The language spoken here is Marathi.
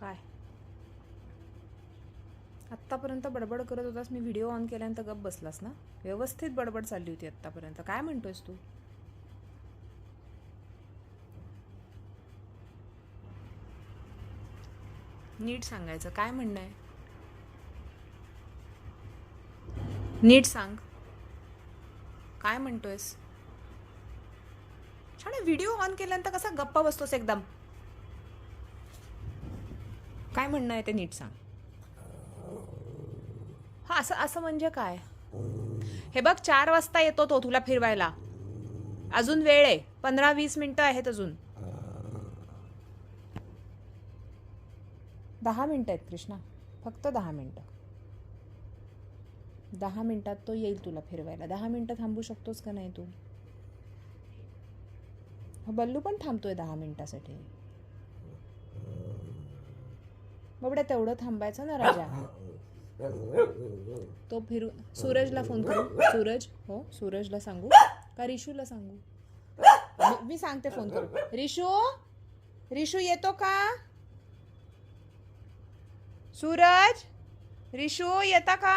काय आत्तापर्यंत बडबड करत होतास, मी व्हिडिओ ऑन केल्यानंतर गप्प बसलास ना? व्यवस्थित बडबड चालली होती आत्तापर्यंत. काय म्हणतोयस तू? नीट सांगायचं, काय म्हणणं आहे? नीट सांग, काय म्हणतोयस? छान, व्हिडिओ ऑन केल्यानंतर कसा गप्पा बसतोस एकदम? काय म्हणणं आहे ते नीट सांग. हा, असं असं म्हणजे काय? हे बघ, 4 वाजता येतो तो तुला फिरवायला. अजून वेळ आहे, 15-20 मिनिटं आहेत अजून. 10 मिनिटं आहेत कृष्णा, फक्त 10 मिनिटं. 10 मिनिटात तो येईल तुला फिरवायला. 10 मिनिटं थांबू शकतोस का नाही तू? बल्लू पण थांबतोय 10 मिनिटासाठी. बाबड्या, तेवढं थांबायचं ना राजा. तो फिरू. सूरजला फोन करू. सूरज, हो सूरजला सांगू का रिशूला सांगू? मी सांगते, फोन करू. रिशू येतो का? सूरज, रिशू येता का?